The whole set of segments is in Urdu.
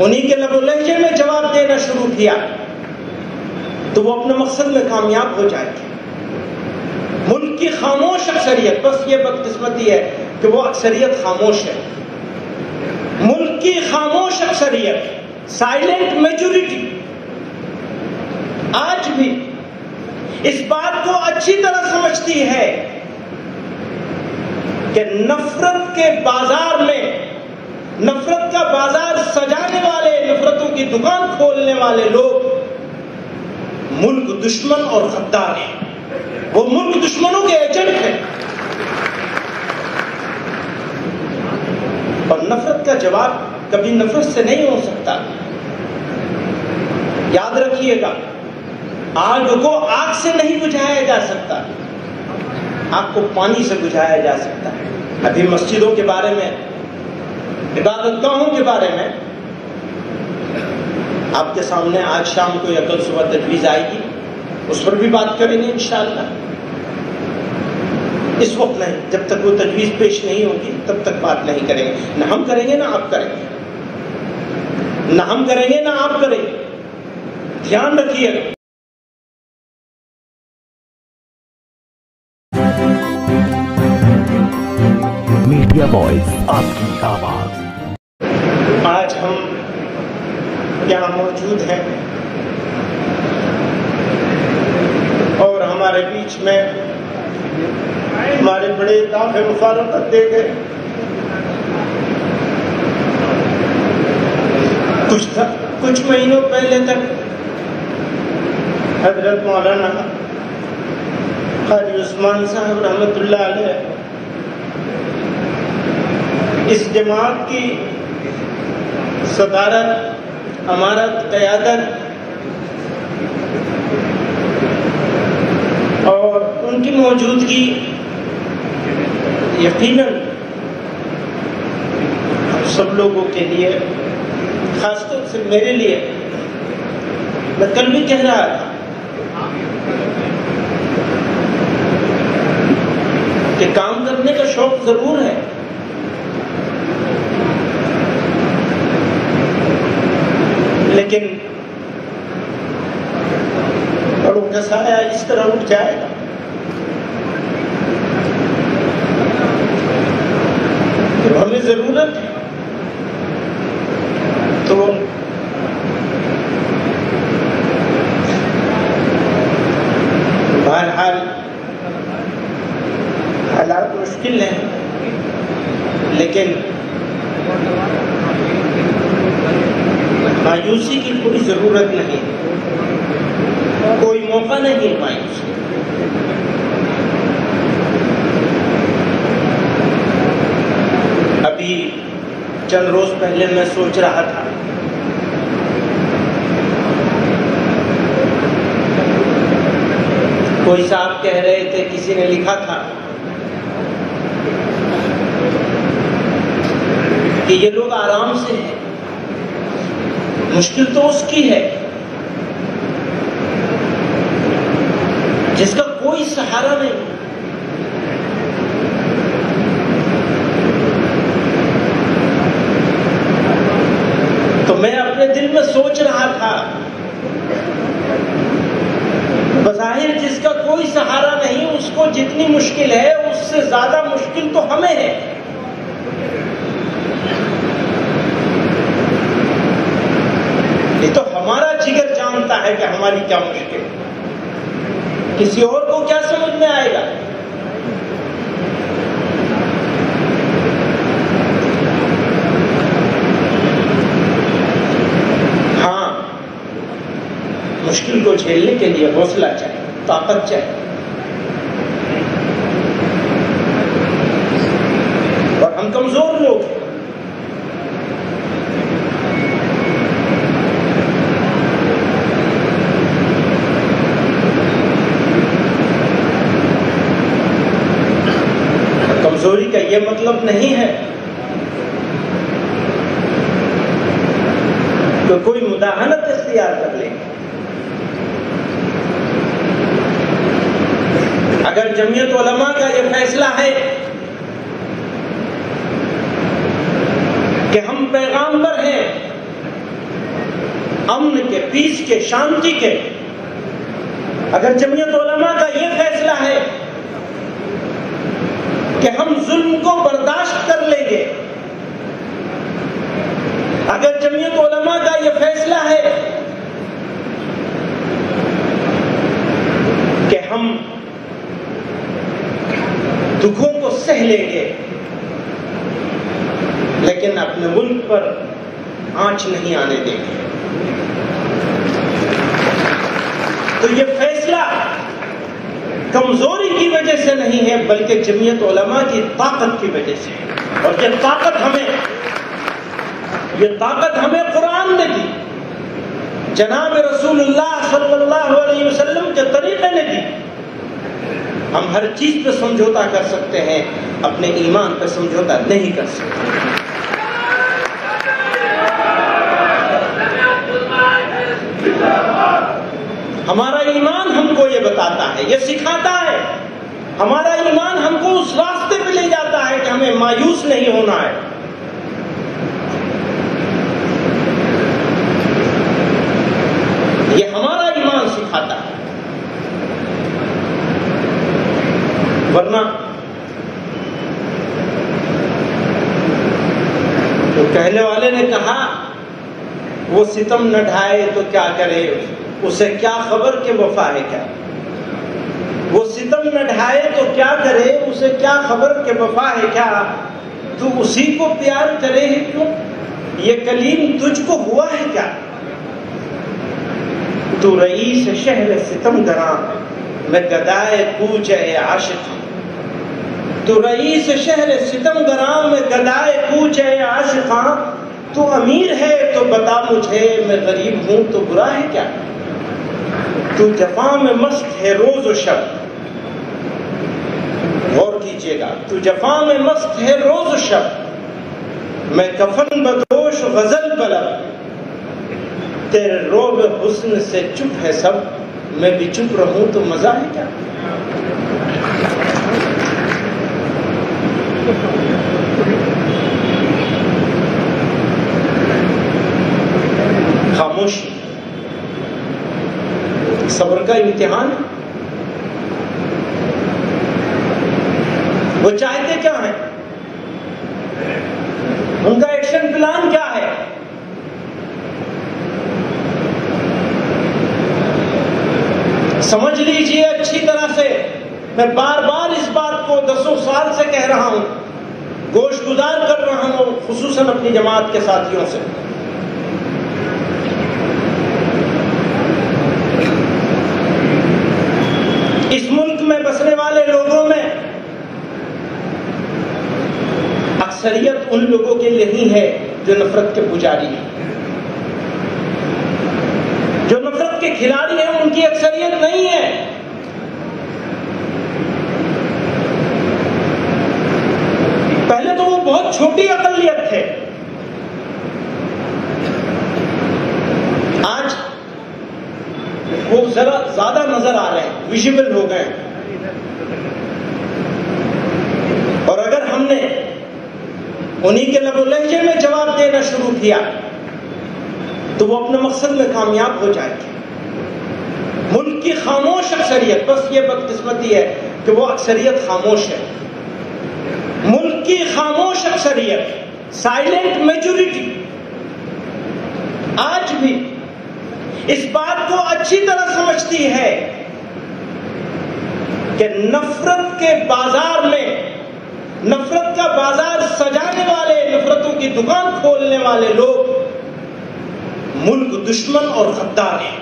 انہی کے لب و لہجے میں جواب دینا شروع کیا تو وہ اپنے مقصد میں کامیاب ہو جائے گی۔ ملک کی خاموش اکثریت، بس یہ بدقسمتی ہے کہ وہ اکثریت خاموش ہے، ملک کی خاموش اکثریت، سائلنٹ میجورٹی آج بھی اس بات کو اچھی طرح سمجھتی ہے کہ نفرت کے بازار میں، نفرت کا بازار سجانے والے، نفرتوں کی دکان کھولنے والے لوگ ملک دشمن اور غدار ہیں، وہ ملک دشمنوں کے ایجنٹ ہیں۔ اور نفرت کا جواب کبھی نفرت سے نہیں ہو سکتا۔ یاد رکھیے گا، آگ کو آگ سے نہیں بجھایا جا سکتا، آگ کو پانی سے بجھایا جا سکتا ہے۔ ابھی مسجدوں کے بارے میں، عبادت گاہوں کے بارے میں آپ کے سامنے آج شام کو یا کل صبح تجویز آئے گی، اس پر بھی بات کریں گے انشاءاللہ۔ اس وقت نہیں، جب تک وہ تجویز پیش نہیں ہوگی تب تک بات نہیں کریں گے، نہ ہم کریں گے نہ آپ کریں گے، نہ ہم کریں گے نہ آپ کریں گے، دھیان رکھیے گا۔ میڈیا وائس، آپ کی آواز۔ آج ہم یہاں موجود ہیں اور ہمارے بیچ میں ہمارے بڑے داغ مفارقت دے گئے۔ کچھ مہینوں پہلے تک حضرت مولانا قاری عثمان صاحب رحمۃ اللہ علیہ اس جماعت کی صدارت، امارت، قیادت اور ان کی موجودگی یقیناً سب لوگوں کے لیے، خاص طور سے میرے لیے، میں کل بھی کہہ رہا تھا کہ کام کرنے کا شوق ضرور ہے، لیکن پڑوں کا سایہ اس طرح اٹھ جائے گا کہ ہمیں ضرورت ہے تو بہرحال حالات مشکل ہیں، لیکن مایوسی کی کوئی ضرورت نہیں، کوئی موقع نہیں مایوسی۔ ابھی چند روز پہلے میں سوچ رہا تھا کوئی صاحب کہہ رہے تھے، کسی نے لکھا تھا کہ یہ لوگ آرام سے ہیں، مشکل تو اس کی ہے جس کا کوئی سہارا نہیں۔ تو میں اپنے دل میں سوچ رہا تھا، بظاہر جس کا کوئی سہارا نہیں، اس کو جتنی مشکل ہے اس سے زیادہ مشکل تو ہمیں ہے۔ یہ تو ہمارا جگر جانتا ہے کہ ہماری کیا مشکل ہے، کسی اور کو کیا سمجھ میں آئے گا۔ ہاں، مشکل کو جھیلنے کے لیے حوصلہ چاہیے، طاقت چاہیے، اور ہم کمزور لوگ ہیں۔ کمزوری کا یہ مطلب نہیں ہے کہ کوئی مداہنت اختیار کر لے۔ اگر جمعیت علماء کا یہ فیصلہ ہے کہ ہم پیغامبر ہیں، امن کے، پیس کے، شانتی کے، اگر جمعیت علماء کا یہ فیصلہ ہے کہ ہم ظلم کو برداشت کر لیں گے، اگر جمعیت علماء کا یہ فیصلہ ہے کہ ہم دکھوں کو سہ لیں گے لیکن اپنے ملک پر آنچ نہیں آنے دیں گے، تو یہ فیصلہ کمزوری کی وجہ سے نہیں ہے بلکہ جمعیت علماء کی طاقت کی وجہ سے ہے۔ اور یہ طاقت ہمیں قرآن نے دی، جناب رسول اللہ صلی اللہ علیہ وسلم کے طریقے نے دی۔ ہم ہر چیز پہ سمجھوتا کر سکتے ہیں، اپنے ایمان پہ سمجھوتا نہیں کر سکتے۔ ہمارا ایمان ہم کو یہ بتاتا ہے، یہ سکھاتا ہے، ہمارا ایمان ہم کو اس راستے پہ لے جاتا ہے کہ ہمیں مایوس نہیں ہونا ہے۔ یہ ہمارا ایمان سکھاتا ہے، ورنہ تو کہنے والے نے کہا وہ ستم نہ ڈھائے تو کیا کرے، اسے کیا خبر کہ وفا ہے کیا، وہ ستم نہ ڈھائے تو کیا کرے، اسے کیا خبر کہ وفا ہے کیا، تو اسی کو پیار کرے ہے کیوں، یہ کلیم تجھ کو ہوا ہے کیا، تو رئیس شہر ستم گراں میں گدائے کوچ اے عاشق، تو رئیس شہر ستم گراں میں گدائے کوچ اے عاشقاں، تو امیر ہے تو بتا مجھے میں غریب ہوں تو برا ہے کیا، تو جفا میں مست ہے روز و شب، غور کیجئے گا، تو جفا میں مست ہے روز و شب، میں کفن بدوش غزل بلب، تیرے روب حسن سے چپ ہے سب، میں بھی چپ رہوں تو مزہ ہے کیا۔ خاموشی صبر کا امتحان ہے۔ وہ چاہتے کیا ہیں، ان کا ایکشن پلان کیا ہے، سمجھ لیجئے اچھی طرح سے، میں بار بار اس بات کو دسوں سال سے کہہ رہا ہوں، گوش گزار کر رہا ہوں خصوصاً اپنی جماعت کے ساتھیوں سے، اس ملک میں بسنے والے لوگوں میں اکثریت ان لوگوں کے نہیں ہے جو نفرت کے پجاری ہیں، جو نفرت کے کھلاڑی ہیں، ان کی اکثریت نہیں ہے۔ پہلے تو وہ بہت چھوٹی اقلیت تھے، آج وہ ذرا زیادہ نظر آ رہے ہیں، ویژیبل ہو گئے ہیں، اور اگر ہم نے انہی کے لب و لہجے میں جواب دینا شروع کیا تو وہ اپنے مقصد میں کامیاب ہو جائے گی۔ ملک کی خاموش اکثریت، بس یہ بدقسمتی ہے کہ وہ اکثریت خاموش ہے، ملک کی خاموش اکثریت، سائلنٹ میجورٹی، آج بھی اس بات کو اچھی طرح سمجھتی ہے کہ نفرت کے بازار میں، نفرت کا بازار سجانے والے، نفرتوں کی دکان کھولنے والے لوگ ملک دشمن اور غدار ہیں،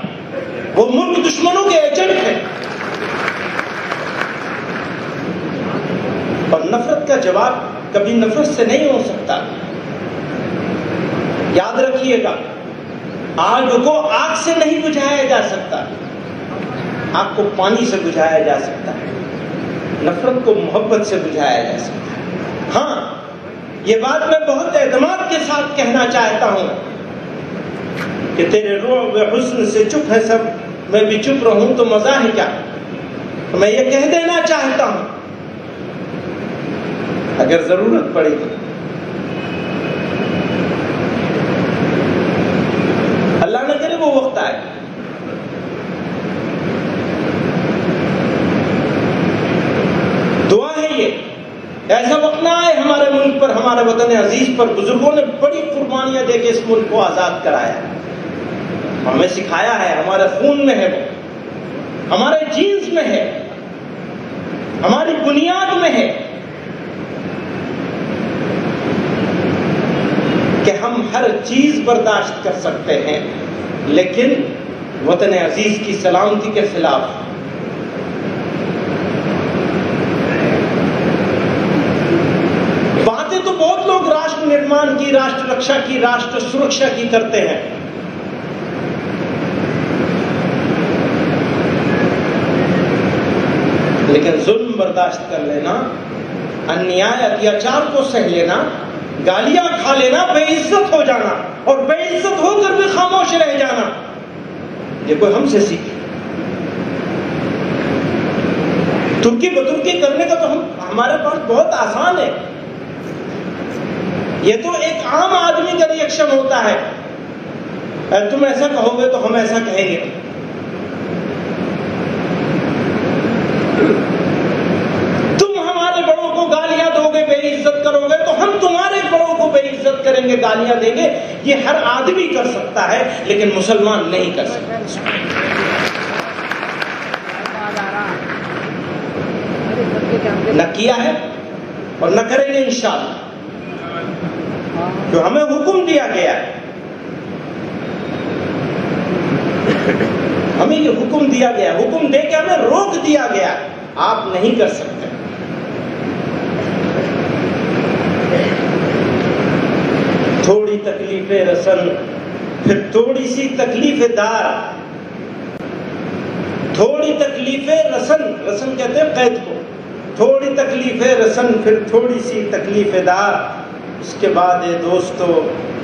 وہ ملک دشمنوں کے ایجنٹ ہیں، اور نفرت کا جواب کبھی نفرت سے نہیں ہو سکتا۔ یاد رکھیے گا، آگ کو آگ سے نہیں بجھایا جا سکتا، آگ کو پانی سے بجھایا جا سکتا ہے، نفرت کو محبت سے بجھایا جا سکتا ہے۔ ہاں، یہ بات میں بہت اعتماد کے ساتھ کہنا چاہتا ہوں کہ تیرے روح حسن سے چپ ہے سب، میں بھی چپ رہوں تو مزہ ہے کیا۔ میں یہ کہہ دینا چاہتا ہوں، اگر ضرورت پڑے گی اللہ نہ کرے وہ وطن عزیز پر بزرگوں نے بڑی قربانیاں دے کے اس ملک کو آزاد کرایا ہے، ہمیں سکھایا ہے، ہمارے خون میں ہے، وہ ہمارے جینز میں ہے، ہماری بنیاد میں ہے کہ ہم ہر چیز برداشت کر سکتے ہیں، لیکن وطن عزیز کی سلامتی کے خلاف باتیں تو بہت لوگ راشٹر نرمان کی، راشٹر رکشا کی، راشٹر سرکشا کی کرتے ہیں، لیکن ظلم برداشت کر لینا، انیائے اتیاچار کو سہ لینا، گالیاں کھا لینا، بے عزت ہو جانا اور بے عزت ہو کر بھی خاموش رہ جانا، یہ کوئی ہم سے سیکھے؟ ترکی بترکی کرنے کا تو ہمارے پاس بہت آسان ہے، یہ تو ایک عام آدمی کا ریئیکشن ہوتا ہے، تم ایسا کہو گے تو ہم ایسا کہیں گے، تم ہمارے بڑوں کو گالیاں دو گے، بے عزت کرو گے تو ہم تمہارے بڑوں کو بے عزت کریں گے، گالیاں دیں گے، یہ ہر آدمی کر سکتا ہے لیکن مسلمان نہیں کر سکتا، نہ کیا ہے اور نہ کریں گے انشاءاللہ، جو ہمیں حکم دیا گیا ہے، ہمیں یہ حکم دیا گیا، حکم دے کے ہمیں روک دیا گیا، آپ نہیں کر سکتے۔ تھوڑی تکلیف رسن پھر تھوڑی سی تکلیف دار، تھوڑی تکلیف رسن، رسن کہتے ہیں قید کو، تھوڑی تکلیف رسن پھر تھوڑی سی تکلیف دار، اس کے بعد دوستو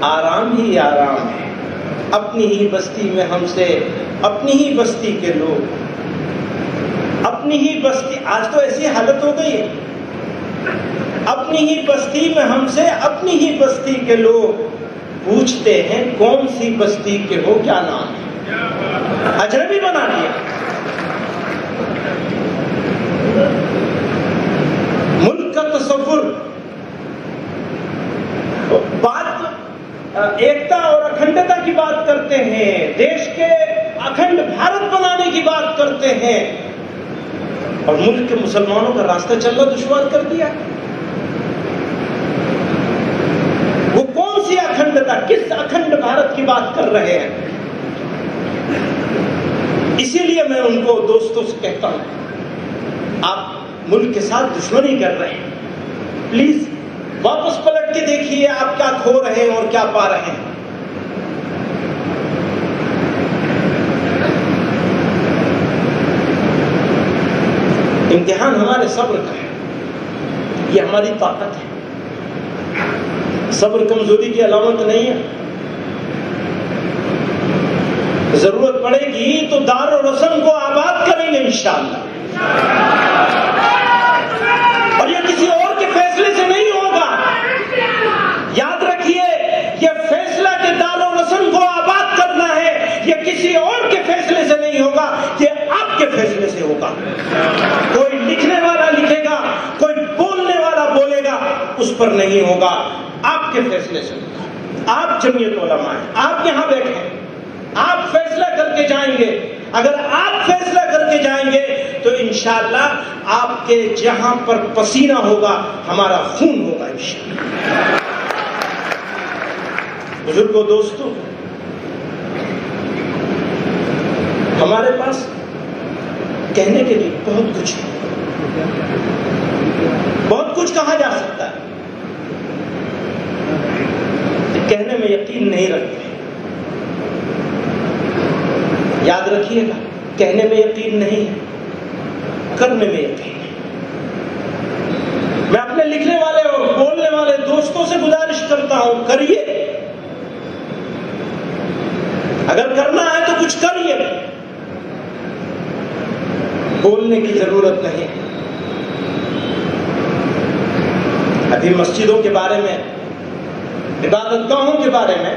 آرام ہی آرام ہے، اپنی ہی بستی میں ہم سے، اپنی ہی بستی کے لوگ، اپنی ہی بستی، آج تو ایسی حالت ہو گئی ہے، اپنی ہی بستی میں ہم سے، اپنی ہی بستی کے لوگ پوچھتے ہیں کون سی بستی کے ہو، کیا نام ہے، اجنبی بنا دیا، ملک کا تصور، بات ایکتا اور اکھنڈتا کی بات کرتے ہیں، دیش کے اکھنڈ بھارت بنانے کی بات کرتے ہیں، اور ملک کے مسلمانوں کا راستہ چلنا دشوار کر دیا۔ وہ کون سی اکھنڈتا، کس اکھنڈ بھارت کی بات کر رہے ہیں؟ اسی لیے میں ان کو دوستوں سے کہتا ہوں، آپ ملک کے ساتھ دشمنی کر رہے ہیں، پلیز واپس پلٹ کے دیکھیے آپ کیا کھو رہے ہیں اور کیا پا رہے ہیں۔ امتحان ہمارے صبر کا ہے، یہ ہماری طاقت ہے، صبر کمزوری کی علامت نہیں ہے، ضرورت پڑے گی تو دار و رسم کو آباد کریں گے انشاءاللہ، اور یہ کسی اور کے فیصلے سے نہیں ہوگا، یاد رکھیے یہ فیصلہ کہ دار و رسم کو آباد کرنا ہے یہ کسی اور کے فیصلے سے نہیں ہوگا، یہ آپ کے فیصلے سے ہوگا۔ کوئی لکھنے والا لکھے گا، کوئی بولنے والا بولے گا، اس پر نہیں ہوگا، آپ کے فیصلے سے ہوگا۔ آپ جمعیت علماء ہیں، آپ یہاں بیٹھے ہیں، آپ فیصلہ کر کے جائیں گے، اگر آپ فیصلہ کر کے جائیں گے تو انشاءاللہ آپ کے جہاں پر پسینہ ہوگا ہمارا خون ہوگا انشاءاللہ۔ بزرگوں، دوستوں، ہمارے پاس کہنے کے لیے بہت کچھ ہے، بہت کچھ کہا جا سکتا ہے، کہنے میں یقین نہیں رکھتے، یاد رکھیے گا، کہنے میں یقین نہیں ہے، کرنے میں یقین ہے۔ میں اپنے لکھنے والے اور بولنے والے دوستوں سے گزارش کرتا ہوں، کریے، اگر کرنا ہے تو کچھ کریے، بولنے کی ضرورت نہیں۔ ابھی مسجدوں کے بارے میں، عبادت گاہوں کے بارے میں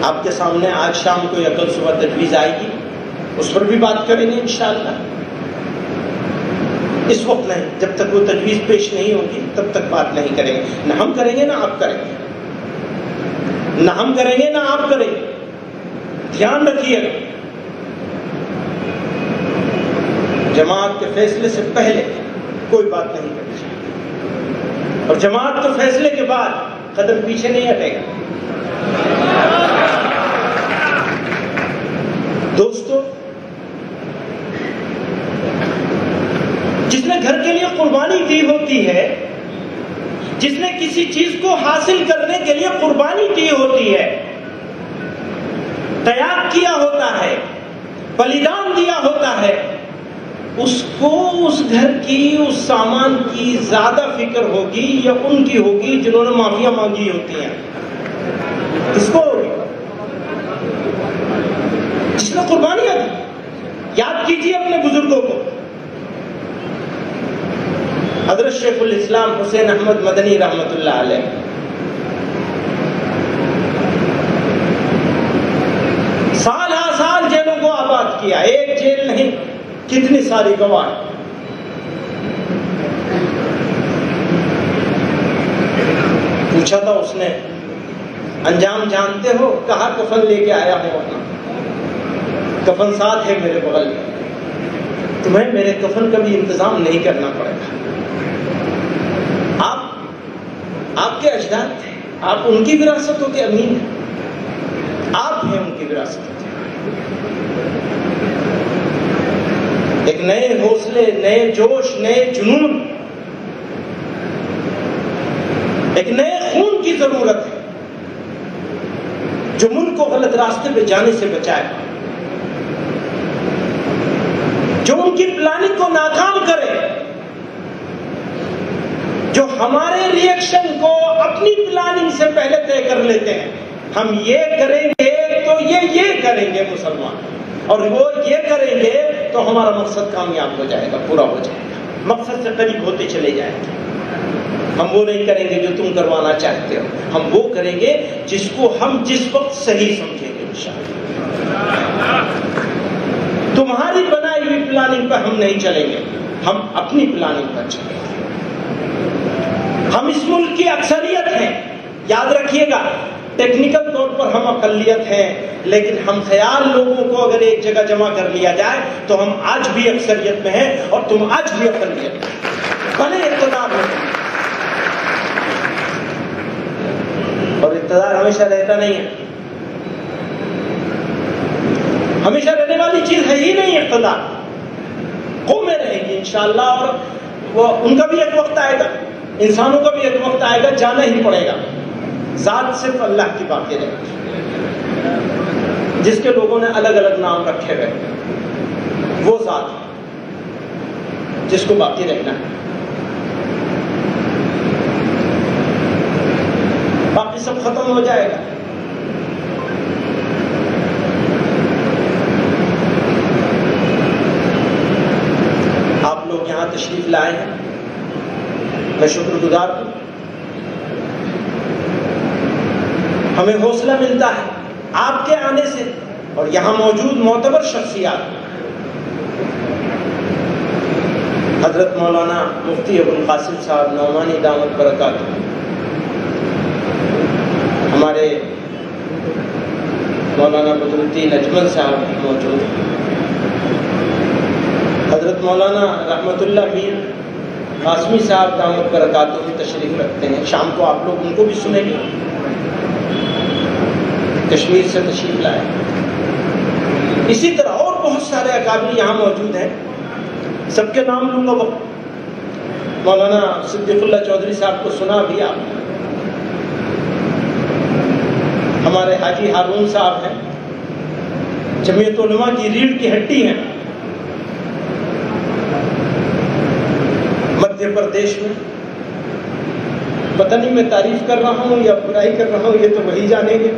آپ کے سامنے آج شام کو یا کل صبح تجویز آئے گی، اس پر بھی بات کریں گے انشاءاللہ۔ اس وقت نہیں، جب تک وہ تجویز پیش نہیں ہوگی تب تک بات نہیں کریں گے. نہ ہم کریں گے نہ آپ کریں گے، نہ ہم کریں گے نہ آپ کریں گے. دھیان رکھیے گا، جماعت کے فیصلے سے پہلے کوئی بات نہیں کرنی چاہیے، اور جماعت کے فیصلے کے بعد قدم پیچھے نہیں ہٹے گا. دوستو، جس نے گھر کے لیے قربانی دی ہوتی ہے، جس نے کسی چیز کو حاصل کرنے کے لیے قربانی کی ہوتی ہے، تیاگ کیا ہوتا ہے، بلیدان دیا ہوتا ہے، اس کو اس گھر کی، اس سامان کی زیادہ فکر ہوگی یا ان کی ہوگی جنہوں نے معافیاں مانگی ہوتی ہیں؟ کس کو ہوگی؟ جس نے قربانیاں دی. یاد کیجیے اپنے بزرگوں کو. حضرت شیخ الاسلام حسین احمد مدنی رحمۃ اللہ علیہ سال ہا سال جیلوں کو آباد کیا، ایک جیل نہیں کتنی ساری گواہ. پوچھا تھا اس نے، انجام جانتے ہو؟ کہا کفن لے کے آیا ہوں اپنا، کفن ساتھ ہے میرے بغل میں، تمہیں میرے کفن کا بھی انتظام نہیں کرنا پڑے گا. آپ کے اجداد تھے، آپ ان کی وراثتوں کے امین ہیں، آپ ہیں ان کی وراثتوں کے. ایک نئے حوصلے، نئے جوش، نئے جنون، ایک نئے خون کی ضرورت ہے جو ملک کو غلط راستے پہ جانے سے بچائے، جو ان کی پلاننگ کو ناکام کرے، جو ہمارے ریئیکشن کو اپنی پلاننگ سے پہلے طے کر لیتے ہیں. ہم یہ کریں گے تو یہ کریں گے مسلمان، اور وہ یہ کریں گے تو ہمارا مقصد کامیاب ہو جائے گا، پورا ہو جائے گا، مقصد سے قریب ہوتے چلے جائیں گے. ہم وہ نہیں کریں گے جو تم کروانا چاہتے ہو، ہم وہ کریں گے جس کو ہم جس وقت صحیح سمجھیں گے انشاءاللہ. تمہاری بنائی ہوئی پلاننگ پر ہم نہیں چلیں گے، ہم اپنی پلاننگ پر چلیں گے. ہم اس ملک کی اکثریت ہیں، یاد رکھیے گا. ٹیکنیکل طور پر ہم اقلیت ہیں، لیکن ہم خیال لوگوں کو اگر ایک جگہ جمع کر لیا جائے تو ہم آج بھی اکثریت میں ہیں، اور تم آج بھی اقلیت میں، بھلے اقتدار میں. اور اقتدار ہمیشہ رہتا نہیں ہے، ہمیشہ رہنے والی چیز ہے ہی نہیں اقتدار. قومیں رہیں گی انشاءاللہ، اور وہ ان کا بھی ایک وقت آئے گا، انسانوں کا بھی ایک وقت آئے گا، جانا ہی پڑے گا. ذات صرف اللہ کی باقی رہے گی، جس کے لوگوں نے الگ الگ نام رکھے ہوئے، وہ ذات جس کو باقی رہنا ہے. باقی سب ختم ہو جائے گا. آپ لوگ یہاں تشریف لائے ہیں، میں شکر گزار ہوں. ہمیں حوصلہ ملتا ہے آپ کے آنے سے، اور یہاں موجود معتبر شخصیات، حضرت مولانا مفتی ابو القاسم صاحب نعمانی دامت برکاتہ، ہمارے مولانا بدر الدین اجمل صاحب موجود ہیں، حضرت مولانا رحمت اللہ میر قاسمی صاحب دامت برکاتہ میں تشریف رکھتے ہیں. شام کو آپ لوگ ان کو بھی سنیں گے، کشمیر سے تشریف لائے. اسی طرح اور بہت سارے اکابر یہاں موجود ہیں، سب کے نام لوں گا وقت. مولانا صدیق اللہ چودھری صاحب کو سنا بھی آپ نے، ہمارے حاجی ہارون صاحب ہیں، جمعیت علماء کی ریڑھ کی ہڈی ہیں مدھیہ پردیش میں. پتہ نہیں میں تعریف کر رہا ہوں یا برائی کر رہا ہوں، یہ تو وہی جانیں گے.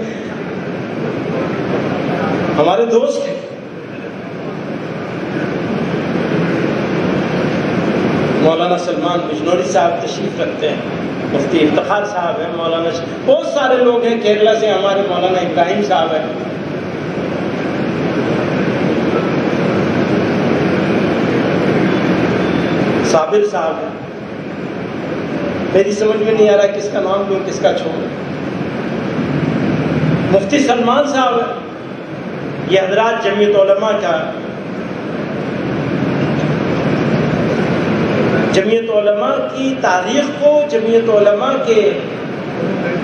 ہمارے دوست ہیں. مولانا سلمان بجنوری صاحب تشریف رکھتے ہیں، مفتی افتخار صاحب ہیں، مولانا بہت سارے لوگ ہیں. کیرلا سے ہمارے مولانا ابراہیم صاحب ہیں. صابر صاحب ہیں، میری سمجھ میں نہیں آ رہا کس کا نام لوں کس کا چھوڑوں۔ مفتی سلمان صاحب ہیں، یہ حضرات جمعیت علماء کا، جمعیت علماء کی تاریخ کو، جمعیت علماء کے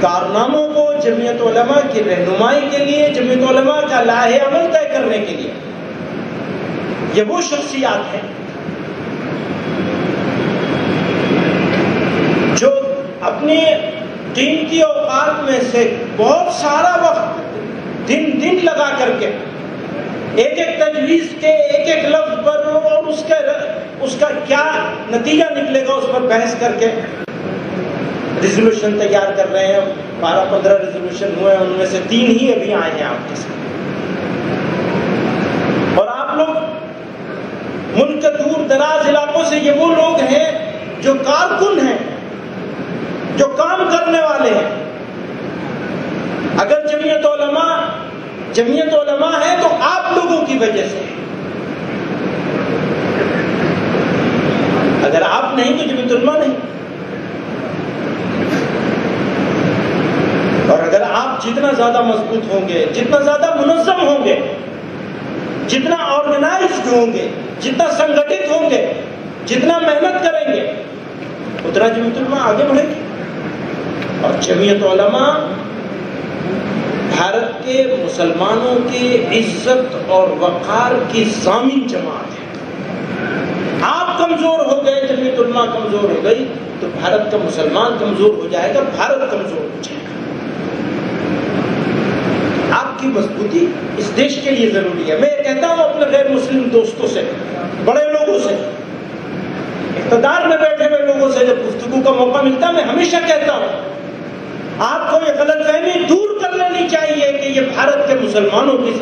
کارناموں کو، جمعیت علماء کی رہنمائی کے لیے، جمعیت علماء کا لاہ عمل طے کرنے کے لیے یہ وہ شخصیات ہیں جو اپنی قیمتی اوقات میں سے بہت سارا وقت دن لگا کر کے ایک ایک تجویز کے ایک ایک لفظ پر اور اس کا کیا نتیجہ نکلے گا اس پر بحث کر کے ریزولوشن تیار کر رہے ہیں۔ 12-15 ریزولوشن ہوئے ہیں، ان میں سے 3 ہی ابھی آئے ہیں آپ کے ساتھ۔ اور آپ لوگ ملک کے دور دراز علاقوں سے، یہ وہ لوگ ہیں جو کارکن ہیں، جو کام کرنے والے ہیں۔ اگر جمعیت علماء ہے تو آپ لوگوں کی وجہ سے، اگر آپ نہیں تو جمعیت علماء نہیں۔ اور اگر آپ جتنا زیادہ مضبوط ہوں گے، جتنا زیادہ منظم ہوں گے، جتنا آرگنائزڈ ہوں گے، جتنا سنگٹھت ہوں گے، جتنا محنت کریں گے، اتنا جمعیت علماء آگے بڑھے گی۔ اور جمعیت علماء بھارت کے مسلمانوں کی عزت اور وقار کی ضامن جماعت ہے۔ آپ کمزور ہو گئے، جمعیت علماء کمزور ہو گئی تو بھارت کا مسلمان کمزور ہو جائے گا، بھارت کمزور ہو جائے گا۔ آپ کی مضبوطی اس دیش کے لیے ضروری ہے۔ میں یہ کہتا ہوں اپنے غیر مسلم دوستوں سے، بڑے لوگوں سے، اقتدار میں بیٹھے ہوئے لوگوں سے جب گفتگو کا موقع ملتا ہے، میں ہمیشہ کہتا ہوں آپ کو یہ غلط فہمی دور کر لینی چاہیے کہ یہ بھارت کے مسلمانوں کی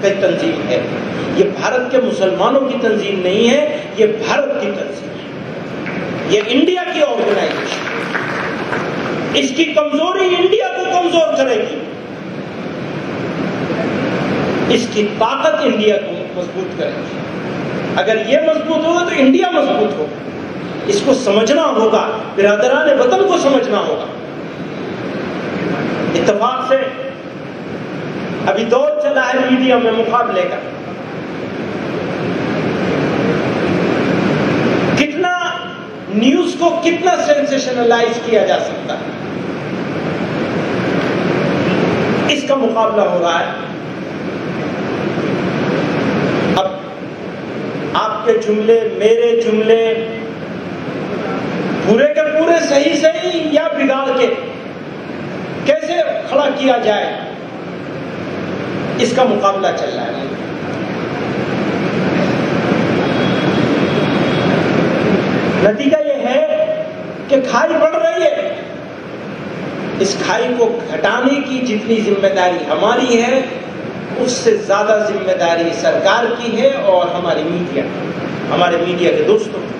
تنظیم ہے۔ یہ بھارت کے مسلمانوں کی تنظیم نہیں ہے، یہ بھارت کی تنظیم ہے، یہ انڈیا کی آرگنائزیشن۔ اس کی کمزوری انڈیا کو کمزور کرے گی، اس کی طاقت انڈیا کو مضبوط کرے گی۔ اگر یہ مضبوط ہوگا تو انڈیا مضبوط ہوگا۔ اس کو سمجھنا ہوگا، برادران وطن کو سمجھنا ہوگا۔ اتفاق سے ابھی دور چلا ہے میڈیا میں مقابلے کا، کتنا نیوز کو کتنا سینسیشنلائز کیا جا سکتا ہے، اس کا مقابلہ ہو رہا ہے۔ اب آپ کے جملے، میرے جملے پورے کے پورے صحیح یا بگاڑ کے کیسے کھڑا کیا جائے، اس کا مقابلہ چل رہا ہے۔ نتیجہ یہ ہے کہ کھائی بڑھ رہی ہے۔ اس کھائی کو گھٹانے کی جتنی ذمہ داری ہماری ہے، اس سے زیادہ ذمہ داری سرکار کی ہے اور ہمارے میڈیا کے دوستوں کی۔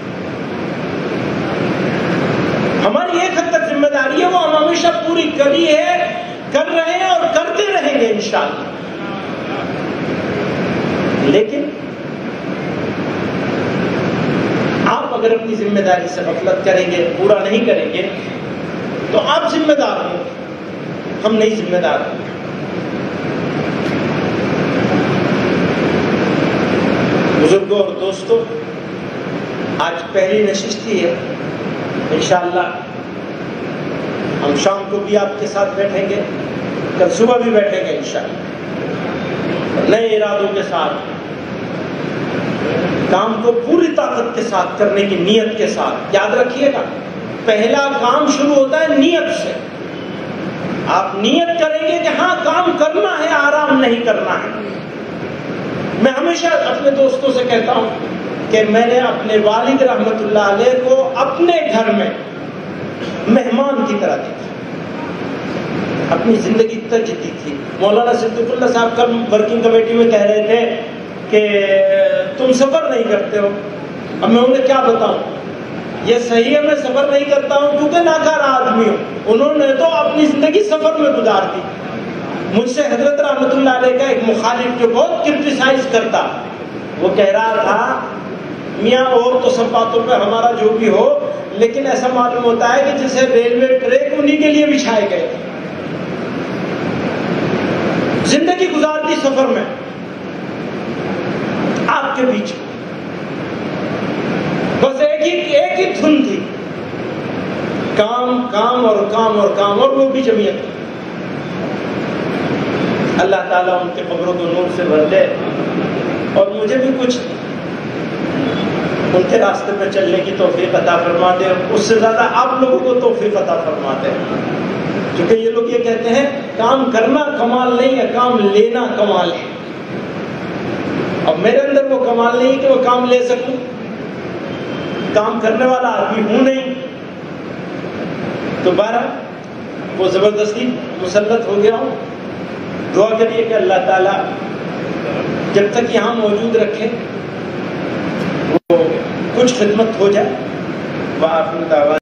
ہماری ایک حد تک ذمہ داری ہے، وہ ہم ہمیشہ پوری کری ہے، کر رہے ہیں اور کرتے رہیں گے انشاءاللہ۔ لیکن آپ اگر اپنی ذمہ داری سے غفلت کریں گے، پورا نہیں کریں گے، تو آپ ذمہ دار ہوں، ہم نہیں ذمہ دار ہوں۔ بزرگوں اور دوستوں، آج پہلی نشست ہی ہے، انشاءاللہ ہم شام کو بھی آپ کے ساتھ بیٹھیں گے، کل صبح بھی بیٹھیں گے انشاءاللہ، نئے ارادوں کے ساتھ، کام کو پوری طاقت کے ساتھ کرنے کی نیت کے ساتھ۔ یاد رکھیے گا، پہلا کام شروع ہوتا ہے نیت سے۔ آپ نیت کریں گے کہ ہاں کام کرنا ہے، آرام نہیں کرنا ہے۔ میں ہمیشہ اپنے دوستوں سے کہتا ہوں کہ میں نے اپنے والد رحمت اللہ علیہ کو اپنے گھر میں مہمان کی طرح دیکھا، اپنی زندگی ترجیح دی تھی۔ مولانا صدیق اللہ صاحب کل ورکنگ کمیٹی میں کہہ رہے تھے کہ تم سفر نہیں کرتے ہو۔ اب میں انہیں کیا بتاؤں، یہ صحیح ہے میں سفر نہیں کرتا ہوں کیونکہ ناکارہ آدمی ہوں۔ انہوں نے تو اپنی زندگی سفر میں گزار دی۔ مجھ سے حضرت رحمت اللہ علیہ کا ایک مخالف جو بہت کرٹیسائز کرتا، وہ کہہ رہا تھا میاں اور تو سب باتوں پہ ہمارا جو بھی ہو، لیکن ایسا معلوم ہوتا ہے کہ جیسے ریلوے ٹریک انہی کے لیے بچھائے گئے تھے. زندگی گزارتی سفر میں آپ کے بیچ بس ایک ہی دھن تھی، کام کام اور کام اور کام، اور وہ بھی جمعیت. اللہ تعالیٰ ان کے قبروں کو نور سے بھر دے، اور مجھے بھی کچھ ان کے راستے پہ چلنے کی توفیق عطا فرما دے، اس سے زیادہ آپ لوگوں کو توفیق عطا فرما دے. کیونکہ یہ لوگ یہ کہتے ہیں کام کرنا کمال نہیں ہے، کام لینا کمال ہے. اب میرے اندر وہ کمال نہیں کہ وہ کام لے سکوں، کام کرنے والا آدمی ہوں نہیں. دوبارہ وہ زبردستی مسلط ہو گیا ہوں. دعا کریے کہ اللہ تعالیٰ جب تک یہاں موجود رکھے وہ کچھ خدمت ہو جائے. وآخر دعوانا